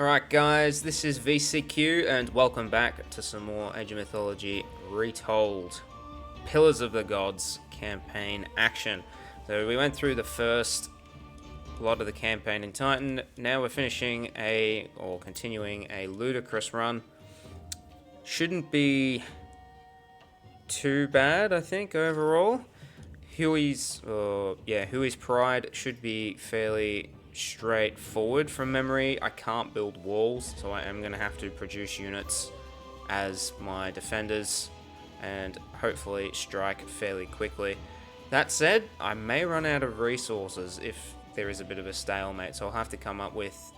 Alright guys, this is VCQ and welcome back to some more Age of Mythology Retold. Pillars of the Gods campaign action. So we went through the first lot of the campaign in Titan. Now we're finishing continuing a Ludicrous run. Shouldn't be too bad, I think, overall. Houyi's Pride should be fairly straightforward from memory. I can't build walls, so I am going to have to produce units as my defenders and hopefully strike fairly quickly. That said, I may run out of resources if there is a bit of a stalemate, so I'll have to come up with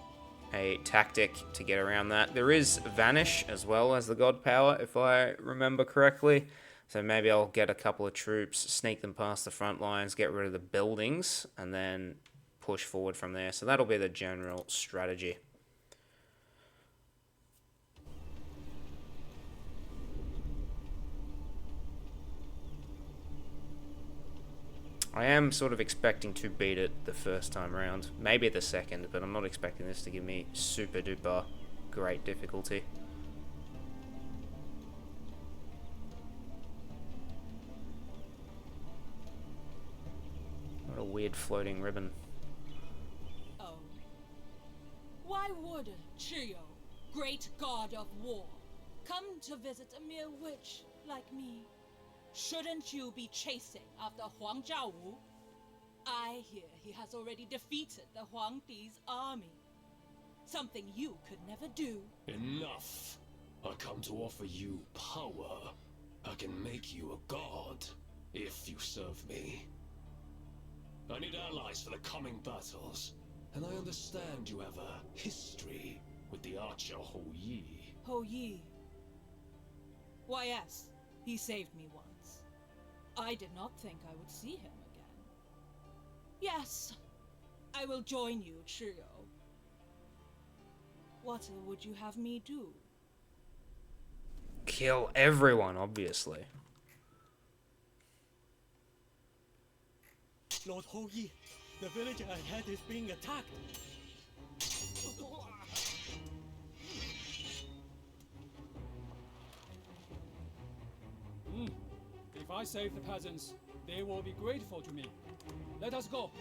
a tactic to get around that. There is Vanish as well as the God Power, if I remember correctly. So maybe I'll get a couple of troops, sneak them past the front lines, get rid of the buildings, and then push forward from there. So that'll be the general strategy. I am sort of expecting to beat it the first time around, maybe the second, but I'm not expecting this to give me super duper great difficulty. What a weird floating ribbon. Oh. Why would Chiyo, great god of war, come to visit a mere witch like me? Shouldn't you be chasing after Huang Zhaowu? I hear he has already defeated the Huangdi's army. Something you could never do. Enough! I come to offer you power. I can make you a god, if you serve me. I need allies for the coming battles, and I understand you have a history with the archer Houyi. Houyi. Why yes, he saved me once. I did not think I would see him again. Yes, I will join you, Chiyo. What would you have me do? Kill everyone, obviously. Lord Houyi, the village ahead is being attacked. If I save the peasants, they will be grateful to me. Let us go.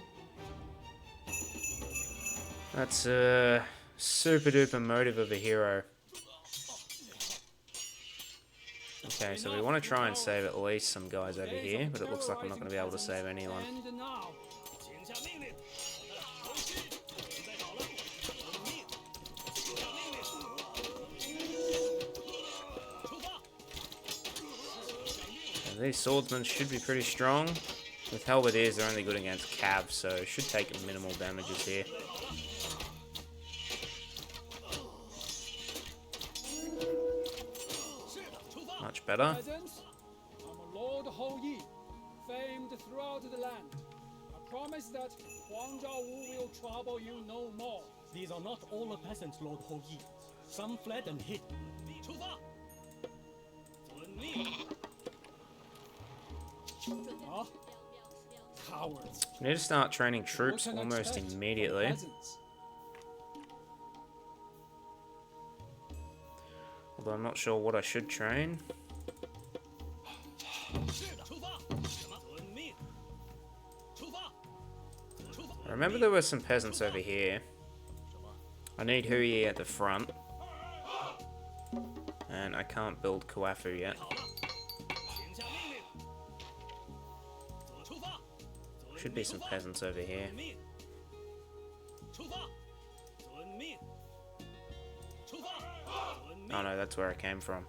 That's a super duper motive of a hero. Okay, so we want to try and save at least some guys over here, but it looks like I'm not going to be able to save anyone. And now, And these swordsmen should be pretty strong. With halberdiers, they're only good against cav, so should take minimal damages here. Much better. peasants, I'm Lord Houyi, famed throughout the land. I promise that Huang Zhaowu will trouble you no more. These are not all the peasants, Lord Houyi. Some fled and hid. Huh? Cowards. We need to start training troops What can almost expect from immediately. peasants? Although I'm not sure what I should train. I remember there were some peasants over here. I need Houyi at the front. And I can't build Kuafu yet. Should be some peasants over here. Oh no, that's where I came from.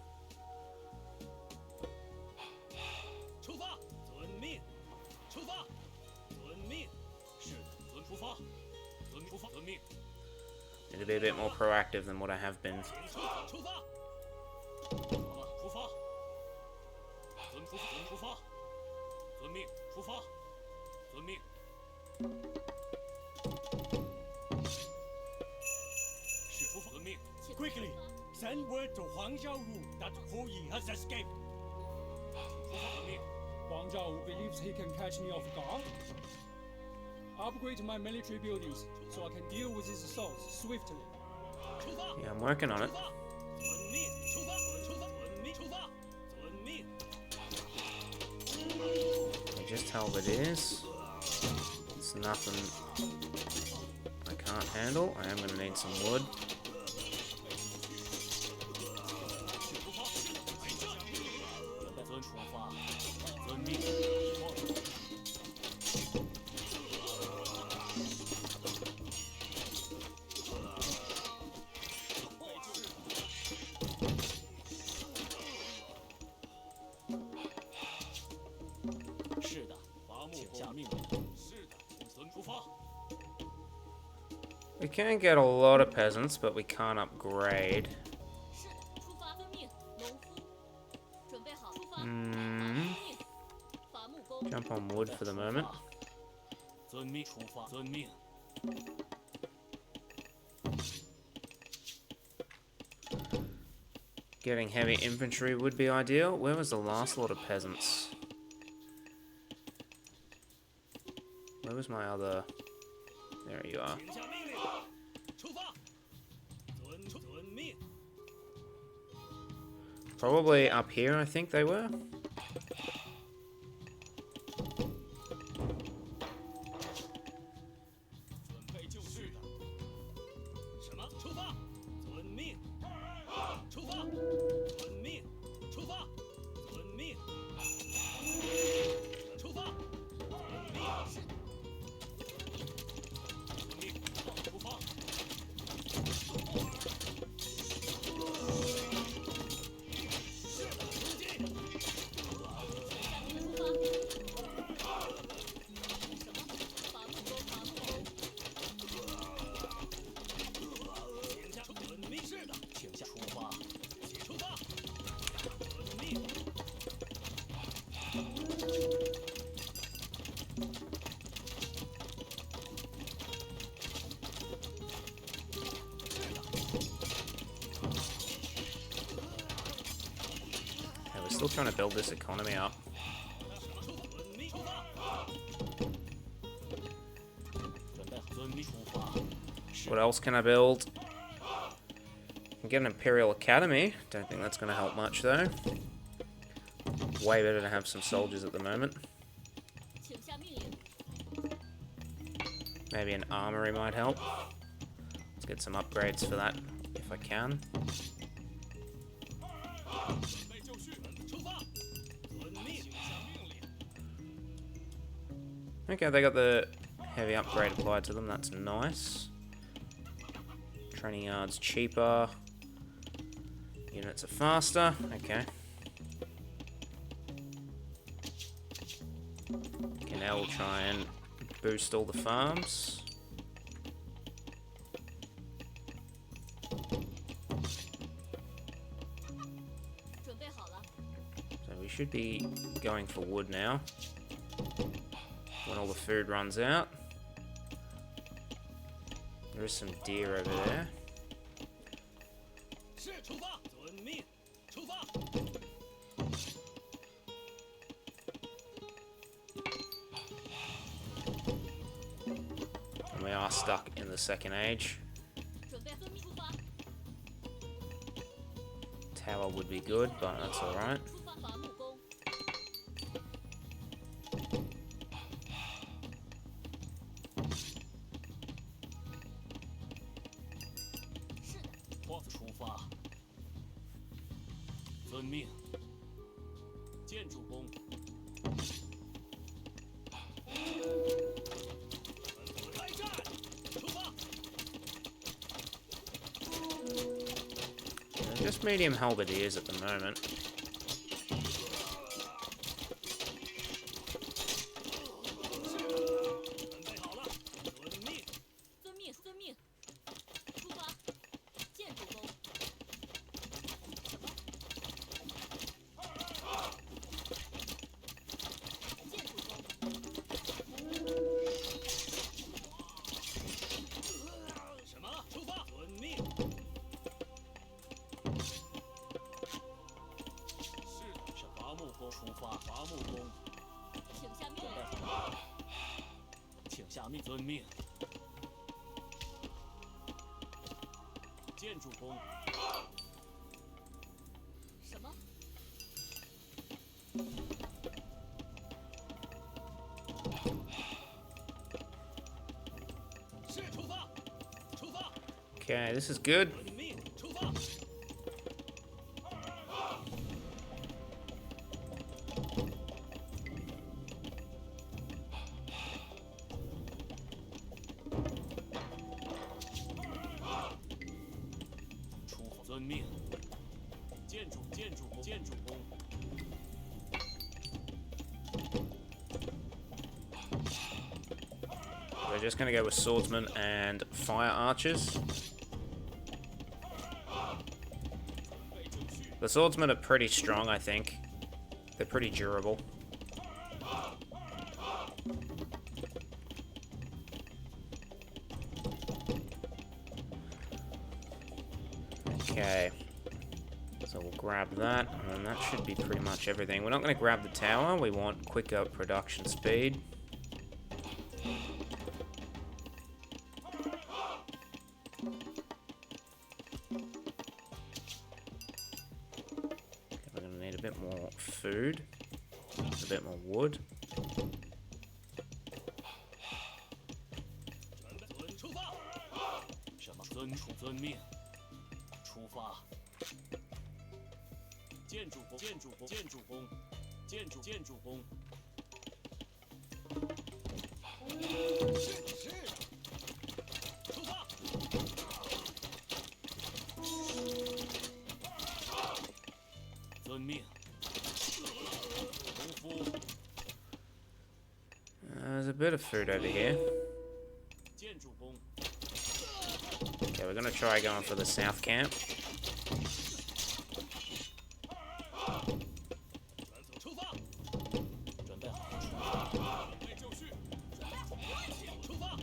Need to be a bit more proactive than what I have been. Quickly, send word to Huang Zhaowu that Houyi has escaped. Huang Zhaowu believes he can catch me off guard. Upgrade my military buildings so I can deal with his assaults swiftly. Yeah, I'm working on it. 遵命，出发，遵命，出发，遵命。 Just halberdiers. It's nothing I can't handle. I am going to need some wood. We can get a lot of peasants, but we can't upgrade. Jump on wood for the moment. Getting heavy infantry would be ideal. Where was the last lot of peasants? Where was my other... There you are. 请下命令，出发，遵命。 Probably up here, I think they were. 准备就绪的。什么？出发，遵命。出发，遵命。出发，遵命。出发，遵命。出发。 We're still trying to build this economy up. What else can I build? I can get an Imperial Academy. Don't think that's going to help much though. Way better to have some soldiers at the moment. Maybe an armory might help. Let's get some upgrades for that if I can. Okay, they got the heavy upgrade applied to them. That's nice. Training yards cheaper. Units are faster. Okay. Okay, now we'll try and boost all the farms. So we should be going for wood now. When all the food runs out. There is some deer over there. And we are stuck in the Second Age. Tower would be good, but that's alright. Just medium halberdiers at the moment. 建筑工，什么？是出发，出发， Okay, this is good. 遵命，出发。出发，遵命。建筑工，建筑工， We're just gonna go with swordsmen and fire archers. The swordsmen are pretty strong, I think. They're pretty durable. Okay. So we'll grab that, and then that should be pretty much everything. We're not going to grab the tower. We want quicker production speed. We're going to need a bit more food, a bit more wood. 出发。什么？遵命。出发。建筑工，建筑工，建筑工，建筑工。是。出发。遵命。功夫。 There's a bit of food over here. 建筑工。 Okay, we're going to try going for the south camp. 出发。准备好。准备就绪。出发。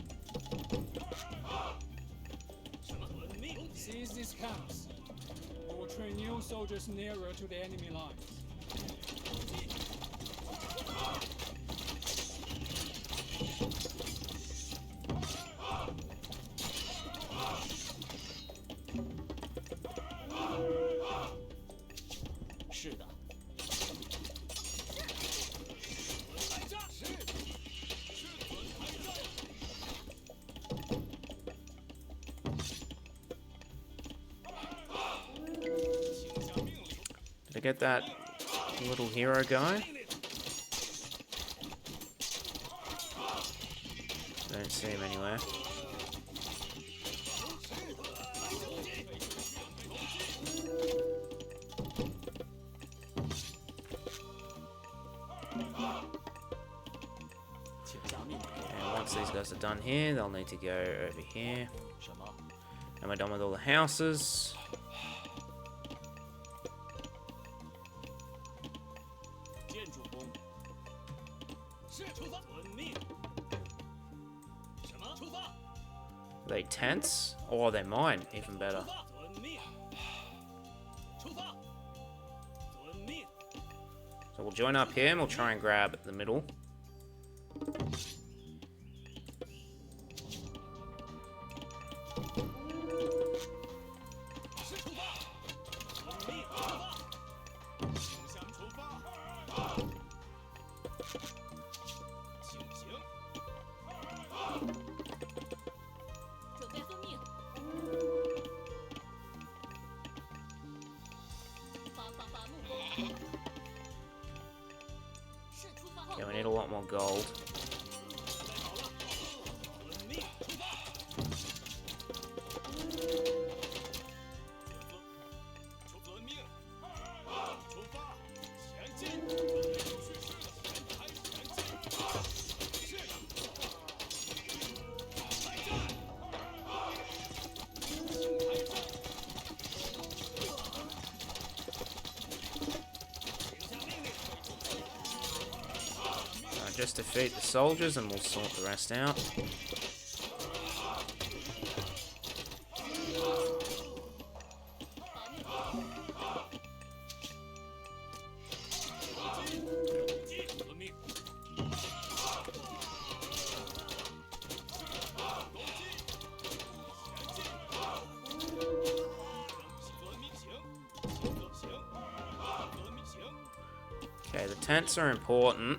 什么？遵命。 Seize these camps. We will train new soldiers nearer to the enemy lines. 是的。开战！是。开战！ Did I get that little hero guy? Don't see him anywhere. And once these guys are done here, they'll need to go over here. 什么？ And we're done with all the houses. 建筑工。是出发。遵命。什么？出发。 Are they tents? Or they're mine, even better. 出发。遵命。出发。遵命。 So we'll join up here and we'll try and grab the middle. 是出发。遵命。出发。请向出发。请行。准备遵命。伐木工。是出发后。 Okay, we need a lot more gold. 准备好了。遵命。出发。遵命。出发。前进。准备就绪。前排前进。是的。开战。请开战。请下命令。 Just defeat the soldiers and we'll sort the rest out. Okay, the tents are important.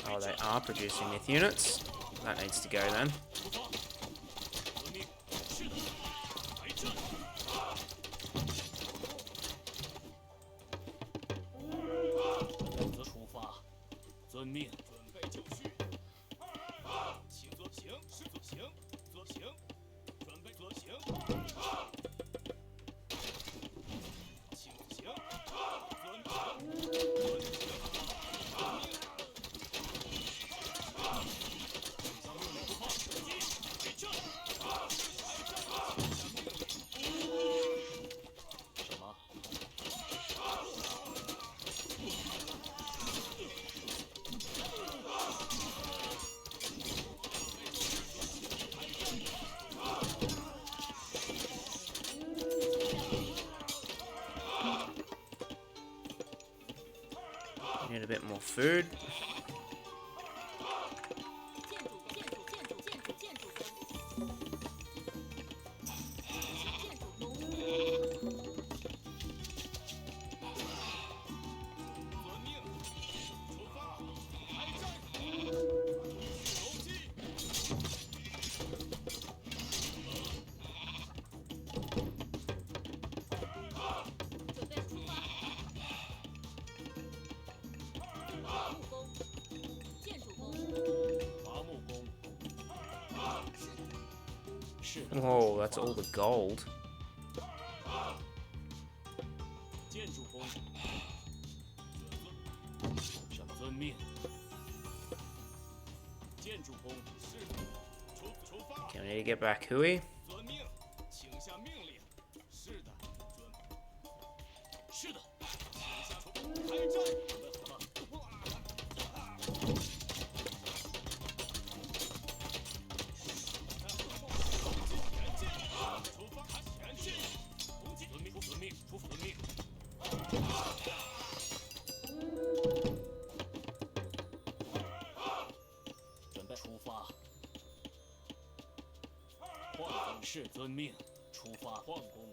Oh, they are producing myth units. That needs to go then. 则出发，遵命。准备就绪，请遵行，是遵行，遵行，准备遵行，请行，遵行，遵行。 Need a bit more food. Whoa, that's all the gold. 建筑工，想遵命。建筑工，是出发。 Okay, we need to get back Houyi. 遵命，请下命令。是的，是的，请下开战。准备好了。 准备出发。换工是遵命，出发换工。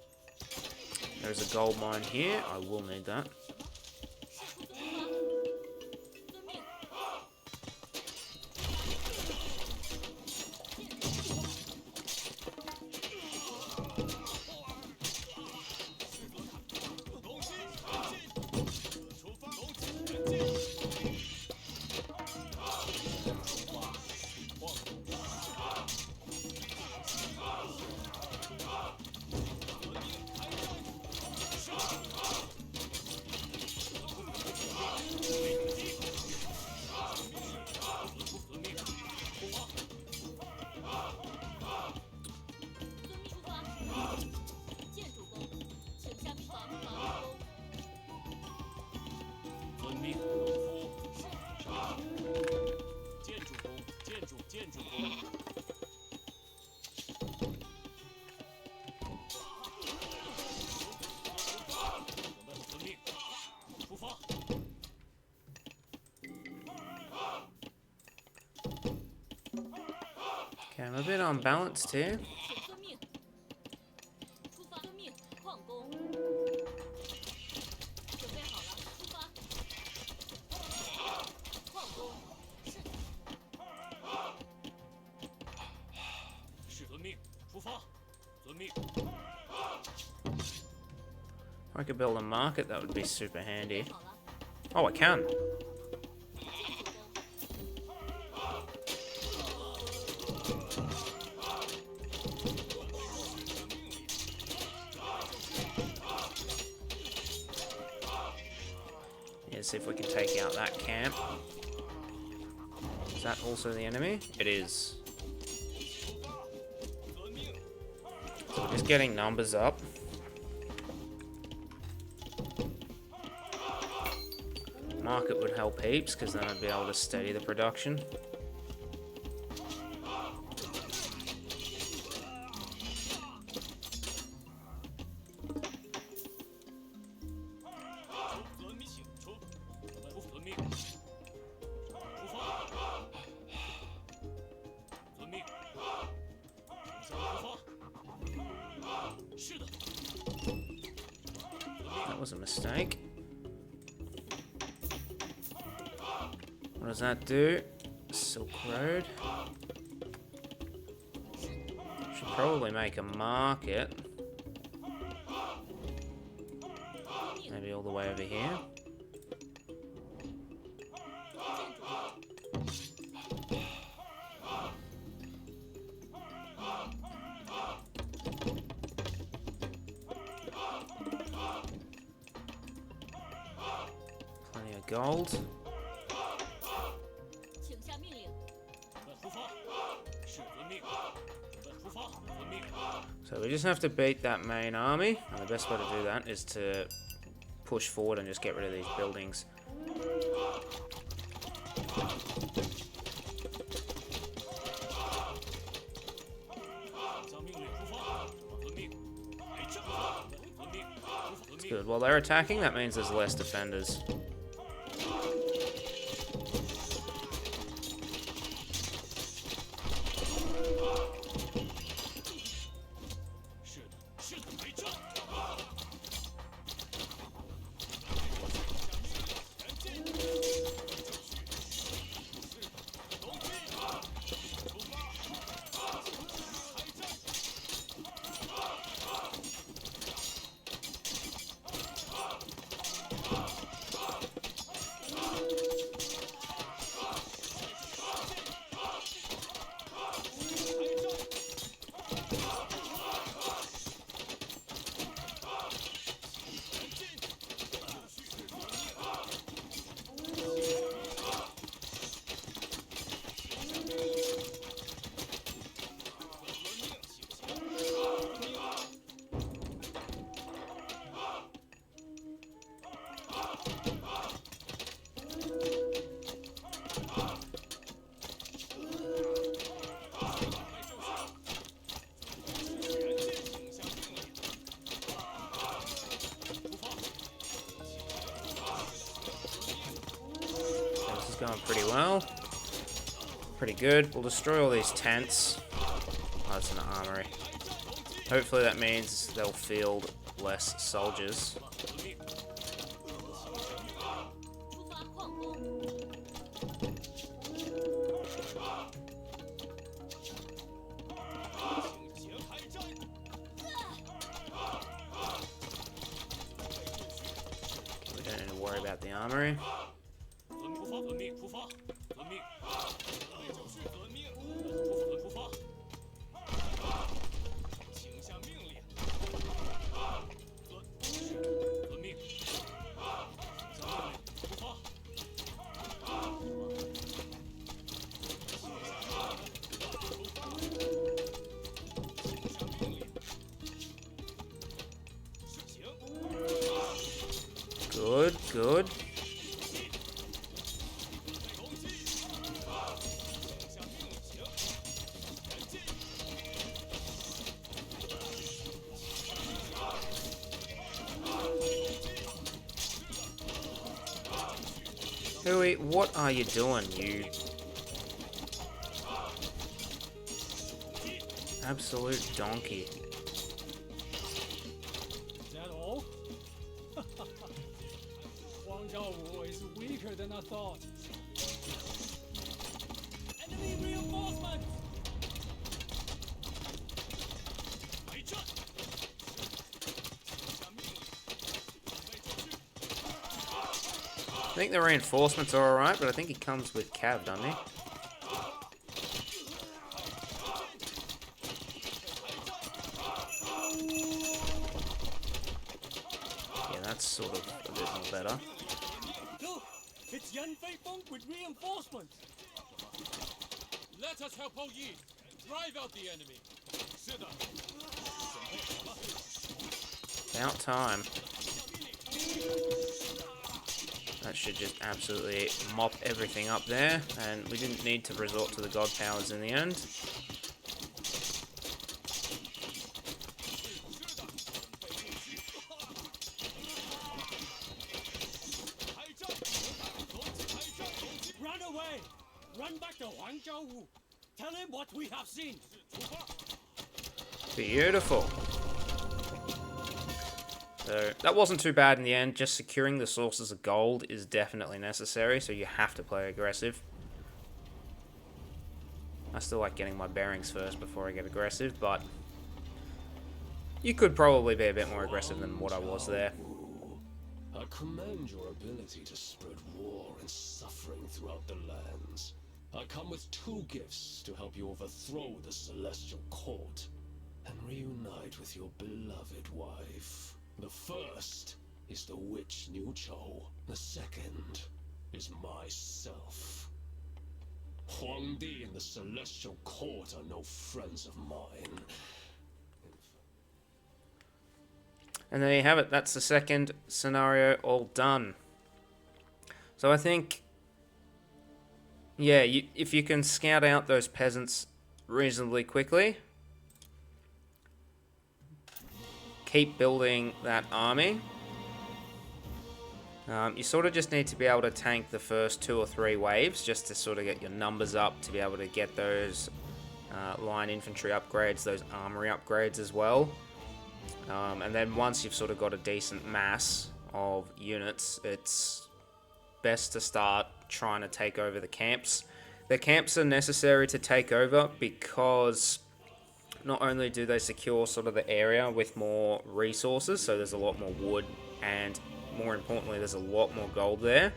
There's a gold mine here. I will need that. Okay, I'm a bit unbalanced here. If I could build a market, that would be super handy. Oh, I can. Yeah, see if we can take out that camp. Is that also the enemy? It is. So we're just getting numbers up. Market would help heaps, because then I'd be able to steady the production. That was a mistake. What does that do? Silk Road. Should probably make a market. Maybe all the way over here. Plenty of gold. 请下命令。 So we just have to beat that main army, and the best way to do that is to push forward and just get rid of these buildings. It's good. While they're attacking, that means there's less defenders. Going pretty well. Pretty good. We'll destroy all these tents. Oh, that's an armory. Hopefully that means they'll field less soldiers. 出发矿工。 We don't need to worry about the armory. Good, good. Houyi, what are you doing, you absolute donkey? Is that all? Huang Zhaowu is weaker than I thought. Enemy reinforcements! I think the reinforcements are alright, but I think he comes with cav, doesn't he? Yeah, that's sort of a bit more better. Look! It's Yan Feifeng with reinforcements! Let us help Houyi. Drive out the enemy. About time. That should just absolutely mop everything up there, and we didn't need to resort to the god powers in the end. Run away! Run back to Huangzhou! Tell him what we have seen! Beautiful. So that wasn't too bad in the end. Just securing the sources of gold is definitely necessary, so you have to play aggressive. I still like getting my bearings first before I get aggressive, but you could probably be a bit more aggressive than what I was there. I commend your ability to spread war and suffering throughout the lands. I come with 2 gifts to help you overthrow the Celestial Court and reunite with your beloved wife. The first is the witch Niu Chou. The second is myself. Huangdi and the Celestial Court are no friends of mine. And there you have it. That's the second scenario all done. So I think, yeah, if you can scout out those peasants reasonably quickly, keep building that army. You sort of just need to be able to tank the first 2 or 3 waves just to sort of get your numbers up, to be able to get those line infantry upgrades, those armory upgrades as well. And then once you've sort of got a decent mass of units, it's best to start trying to take over the camps. The camps are necessary to take over because not only do they secure sort of the area with more resources, so there's a lot more wood, and more importantly, there's a lot more gold there.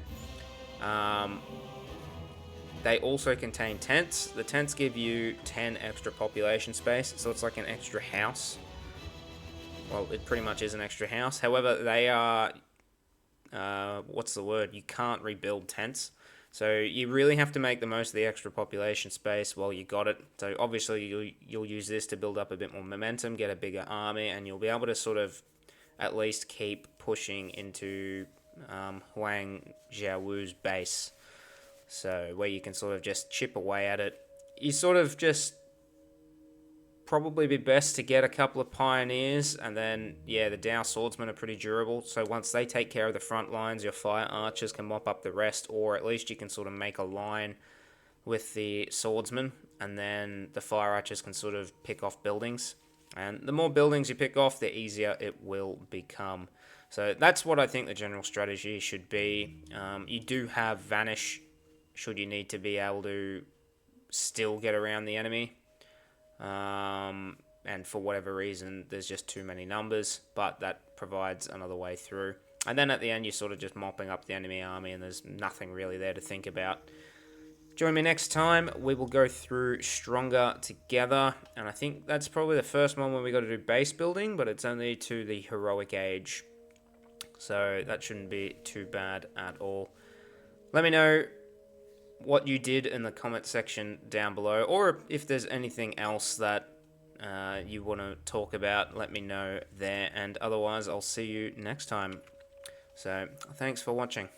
They also contain tents. The tents give you 10 extra population space, so it's like an extra house. Well, it pretty much is an extra house. However, they are, what's the word? You can't rebuild tents. So you really have to make the most of the extra population space while you got it. So obviously you'll use this to build up a bit more momentum, get a bigger army, and you'll be able to sort of at least keep pushing into Huang Xiaowu's base. So where you can sort of just chip away at it. You sort of just probably be best to get a couple of pioneers, and then yeah, the Dao swordsmen are pretty durable, so once they take care of the front lines, your fire archers can mop up the rest, or at least you can sort of make a line with the swordsmen, and then the fire archers can sort of pick off buildings, and the more buildings you pick off, the easier it will become. So that's what I think the general strategy should be. You do have vanish should you need to be able to still get around the enemy. And for whatever reason, there's just too many numbers, but that provides another way through. And then at the end, you're sort of just mopping up the enemy army, and there's nothing really there to think about. Join me next time. We will go through Stronger together, and I think that's probably the first one when we got to do base building, but it's only to the heroic age, so that shouldn't be too bad at all. Let me know what you did in the comment section down below, or if there's anything else that you want to talk about, let me know there, and otherwise I'll see you next time. So thanks for watching.